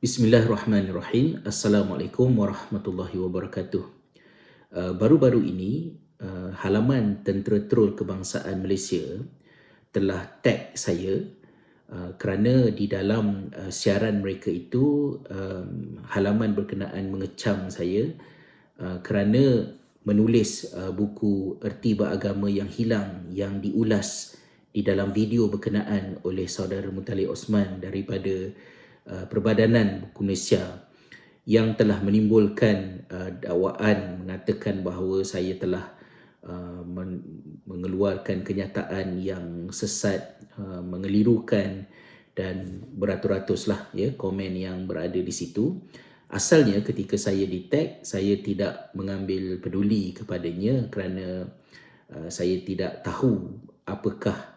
Bismillahirrahmanirrahim. Assalamualaikum warahmatullahi wabarakatuh. Baru-baru ini, halaman Tentera Troll Kebangsaan Malaysia telah tag saya kerana di dalam siaran mereka itu halaman berkenaan mengecam saya kerana menulis buku Erti Beragama yang Hilang yang diulas di dalam video berkenaan oleh saudara Muttalib Osman daripada Perbadanan Buku Malaysia yang telah menimbulkan dakwaan mengatakan bahawa saya telah mengeluarkan kenyataan yang sesat, mengelirukan dan beratus-ratuslah komen yang berada di situ. Asalnya ketika saya di-tag, saya tidak mengambil peduli kepadanya kerana saya tidak tahu apakah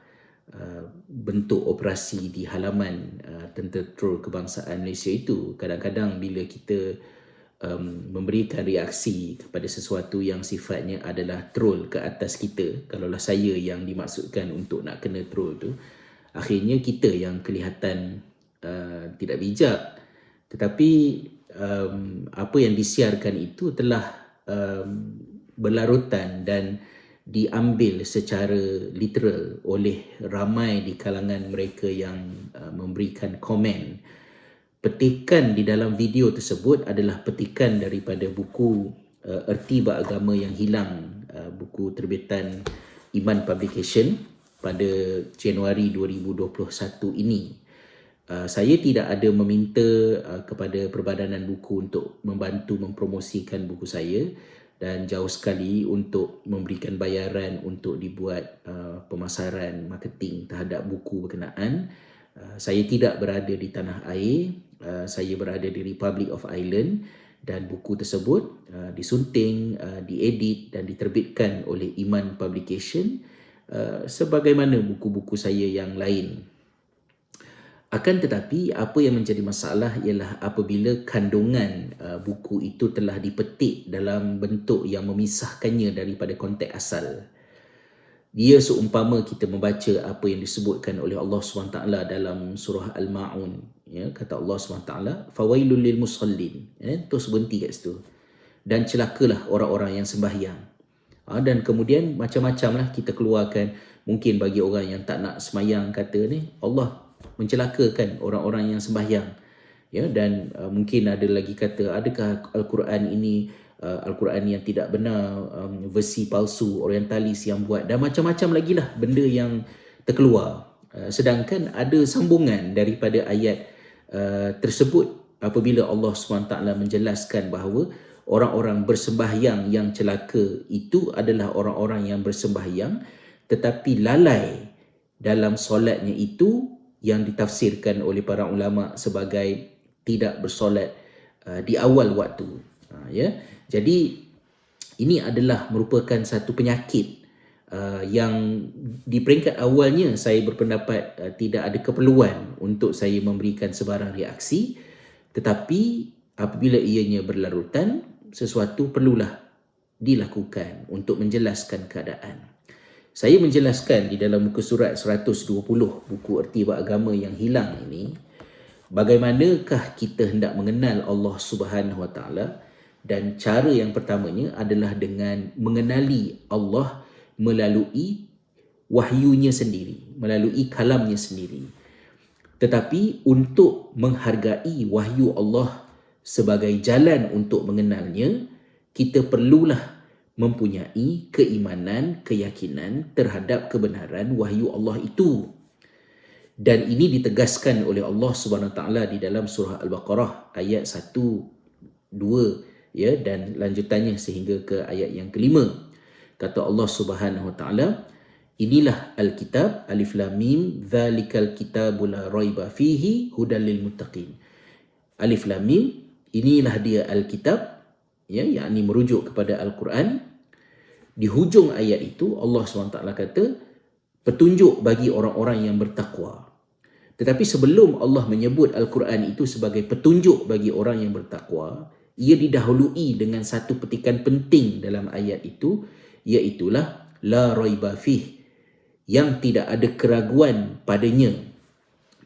bentuk operasi di halaman Tentera Troll Kebangsaan Malaysia itu. Kadang-kadang bila kita memberikan reaksi kepada sesuatu yang sifatnya adalah troll ke atas kita, kalaulah saya yang dimaksudkan untuk nak kena troll tu, akhirnya kita yang kelihatan tidak bijak. Tetapi apa yang disiarkan itu telah berlarutan dan diambil secara literal oleh ramai di kalangan mereka yang memberikan komen. Petikan di dalam video tersebut adalah petikan daripada buku Erti Beragama yang Hilang, buku terbitan Iman Publication pada Januari 2021 ini. Saya tidak ada meminta kepada Perbadanan Buku untuk membantu mempromosikan buku saya, dan jauh sekali untuk memberikan bayaran untuk dibuat pemasaran marketing terhadap buku berkenaan. Saya tidak berada di tanah air, saya berada di Republic of Ireland, dan buku tersebut disunting, diedit dan diterbitkan oleh Iman Publication sebagaimana buku-buku saya yang lain. Akan tetapi apa yang menjadi masalah ialah apabila kandungan buku itu telah dipetik dalam bentuk yang memisahkannya daripada konteks asal. Dia seumpama kita membaca apa yang disebutkan oleh Allah SWT dalam surah Al-Ma'un. Kata Allah SWT, "Fawailul lil musallin." Terus berhenti kat situ. Dan celakalah orang-orang yang sembahyang. Dan kemudian macam-macam lah kita keluarkan. Mungkin bagi orang yang tak nak semayang kata ni, Allah mencelakakan orang-orang yang sembahyang. Dan mungkin ada lagi kata, adakah Al-Quran ini Al-Quran yang tidak benar, versi palsu, orientalis yang buat, dan macam-macam lagi lah benda yang terkeluar. Sedangkan ada sambungan daripada ayat tersebut apabila Allah SWT menjelaskan bahawa orang-orang bersembahyang yang celaka itu adalah orang-orang yang bersembahyang tetapi lalai dalam solatnya itu, yang ditafsirkan oleh para ulama sebagai tidak bersolat di awal waktu. Jadi ini adalah merupakan satu penyakit yang di peringkat awalnya saya berpendapat tidak ada keperluan untuk saya memberikan sebarang reaksi, tetapi apabila ianya berlarutan, sesuatu perlulah dilakukan untuk menjelaskan keadaan. Saya menjelaskan di dalam muka surat 120 buku Erti Beragama yang Hilang ini, bagaimanakah kita hendak mengenal Allah Subhanahu Wa Taala, dan cara yang pertamanya adalah dengan mengenali Allah melalui wahyunya sendiri, melalui kalamnya sendiri. Tetapi untuk menghargai wahyu Allah sebagai jalan untuk mengenalnya, kita perlulah mempunyai keimanan, keyakinan terhadap kebenaran wahyu Allah itu. Dan ini ditegaskan oleh Allah SWT di dalam surah Al-Baqarah ayat 1, 2 dan lanjutannya sehingga ke ayat yang kelima. Kata Allah SWT, "Inilah Alkitab, Alif Lam Mim, dzalikal kitabu la raiba fihi hudal lil muttaqin." Alif Lam Mim, inilah dia Alkitab, yakni merujuk kepada Al-Quran. Di hujung ayat itu Allah SWT kata petunjuk bagi orang-orang yang bertakwa. Tetapi sebelum Allah menyebut Al-Quran itu sebagai petunjuk bagi orang yang bertakwa, ia didahului dengan satu petikan penting dalam ayat itu, iaitulah la raiba fih, yang tidak ada keraguan padanya.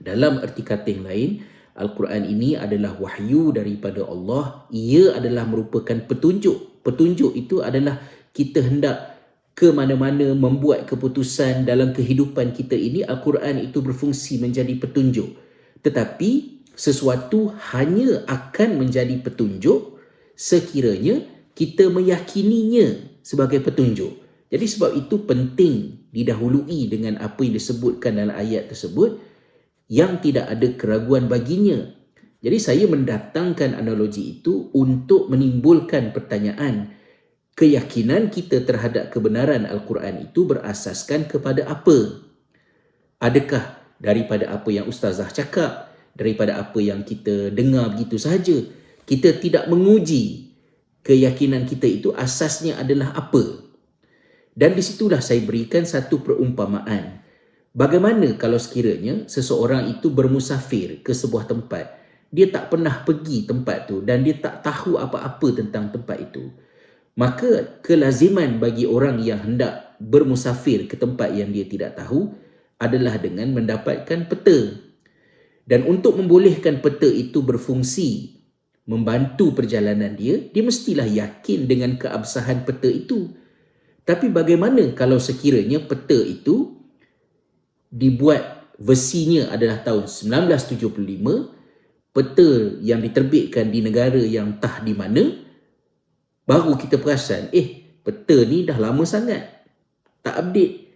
Dalam erti kata yang lain, Al-Quran ini adalah wahyu daripada Allah. Ia adalah merupakan petunjuk. Petunjuk itu adalah kita hendak ke mana-mana membuat keputusan dalam kehidupan kita ini, Al-Quran itu berfungsi menjadi petunjuk. Tetapi sesuatu hanya akan menjadi petunjuk sekiranya kita meyakininya sebagai petunjuk. Jadi sebab itu penting didahului dengan apa yang disebutkan dalam ayat tersebut, yang tidak ada keraguan baginya. Jadi saya mendatangkan analogi itu untuk menimbulkan pertanyaan, keyakinan kita terhadap kebenaran Al-Quran itu berasaskan kepada apa? Adakah daripada apa yang ustazah cakap, daripada apa yang kita dengar begitu sahaja? Kita tidak menguji keyakinan kita itu asasnya adalah apa? Dan di situlah saya berikan satu perumpamaan. Bagaimana kalau sekiranya seseorang itu bermusafir ke sebuah tempat, dia tak pernah pergi tempat tu dan dia tak tahu apa-apa tentang tempat itu. Maka kelaziman bagi orang yang hendak bermusafir ke tempat yang dia tidak tahu adalah dengan mendapatkan peta. Dan untuk membolehkan peta itu berfungsi membantu perjalanan dia, dia mestilah yakin dengan keabsahan peta itu. Tapi bagaimana kalau sekiranya peta itu dibuat versinya adalah tahun 1975, peta yang diterbitkan di negara yang entah di mana, baru kita perasan, peta ni dah lama sangat, tak update.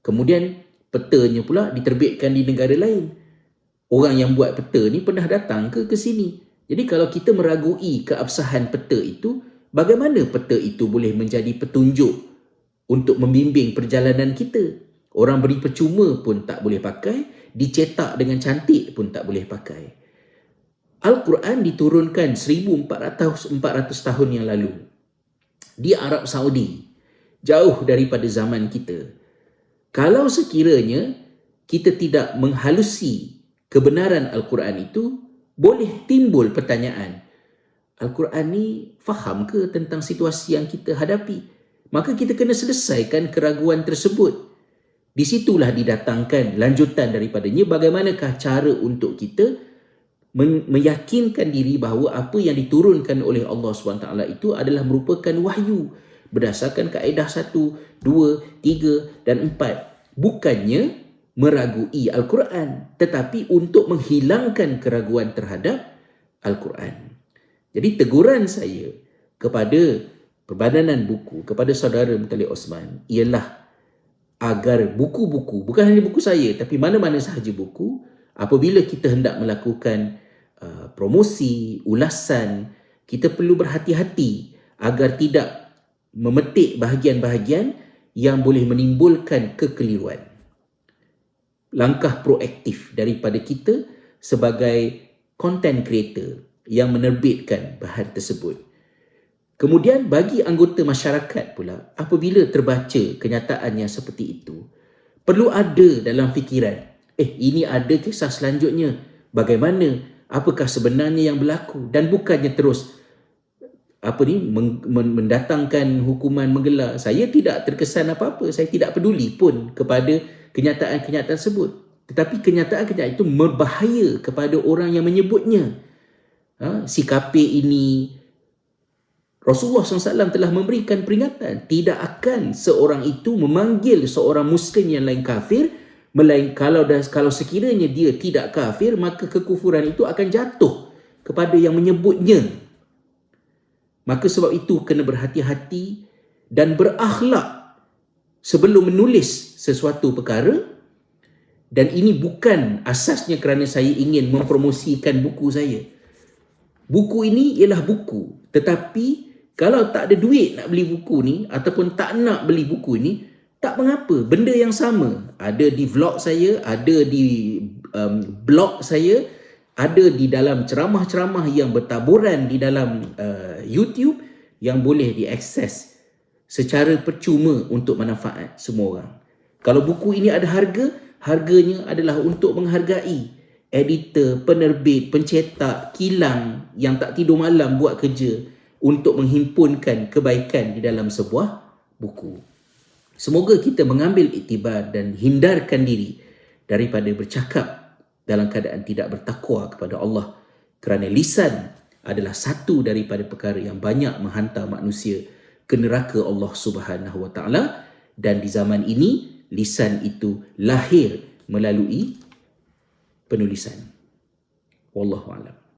Kemudian petanya pula diterbitkan di negara lain. Orang yang buat peta ni pernah datang ke sini. Jadi kalau kita meragui keabsahan peta itu, bagaimana peta itu boleh menjadi petunjuk untuk membimbing perjalanan kita? Orang beri percuma pun tak boleh pakai, dicetak dengan cantik pun tak boleh pakai. Al-Quran diturunkan 1400 tahun yang lalu di Arab Saudi, jauh daripada zaman kita. Kalau sekiranya kita tidak menghalusi kebenaran Al-Quran itu, boleh timbul pertanyaan, Al-Quran ni faham ke tentang situasi yang kita hadapi? Maka kita kena selesaikan keraguan tersebut. Di situlah didatangkan lanjutan daripadanya, bagaimanakah cara untuk kita meyakinkan diri bahawa apa yang diturunkan oleh Allah SWT itu adalah merupakan wahyu berdasarkan kaedah 1, 2, 3 dan 4. Bukannya meragui Al-Quran, tetapi untuk menghilangkan keraguan terhadap Al-Quran. Jadi teguran saya kepada Perbadanan Buku, kepada saudara Muttalib Osman, ialah agar buku-buku, bukan hanya buku saya, tapi mana-mana sahaja buku, apabila kita hendak melakukan promosi, ulasan, kita perlu berhati-hati agar tidak memetik bahagian-bahagian yang boleh menimbulkan kekeliruan. Langkah proaktif daripada kita sebagai content creator yang menerbitkan bahan tersebut. Kemudian bagi anggota masyarakat pula, apabila terbaca kenyataan yang seperti itu, perlu ada dalam fikiran, ini ada kisah selanjutnya, bagaimana, apakah sebenarnya yang berlaku, dan bukannya terus mendatangkan hukuman menggelar. Saya tidak terkesan apa-apa, saya tidak peduli pun kepada kenyataan-kenyataan tersebut. Tetapi kenyataan-kenyataan itu berbahaya kepada orang yang menyebutnya. Si kafir ini, Rasulullah SAW telah memberikan peringatan, tidak akan seorang itu memanggil seorang Muslim yang lain kafir, melainkan kalau sekiranya dia tidak kafir, maka kekufuran itu akan jatuh kepada yang menyebutnya. Maka sebab itu kena berhati-hati dan berakhlak sebelum menulis sesuatu perkara. Dan ini bukan asasnya kerana saya ingin mempromosikan buku saya. Buku ini ialah buku, tetapi kalau tak ada duit nak beli buku ni ataupun tak nak beli buku ni, tak mengapa. Benda yang sama ada di vlog saya, ada di blog saya, ada di dalam ceramah-ceramah yang bertaburan di dalam YouTube yang boleh diakses secara percuma untuk manfaat semua orang. Kalau buku ini ada harga, harganya adalah untuk menghargai editor, penerbit, pencetak, kilang yang tak tidur malam buat kerja untuk menghimpunkan kebaikan di dalam sebuah buku. Semoga kita mengambil iktibar dan hindarkan diri daripada bercakap dalam keadaan tidak bertakwa kepada Allah, kerana lisan adalah satu daripada perkara yang banyak menghantar manusia ke neraka Allah Subhanahu Wa Taala. Dan di zaman ini lisan itu lahir melalui penulisan. Wallahu a'lam.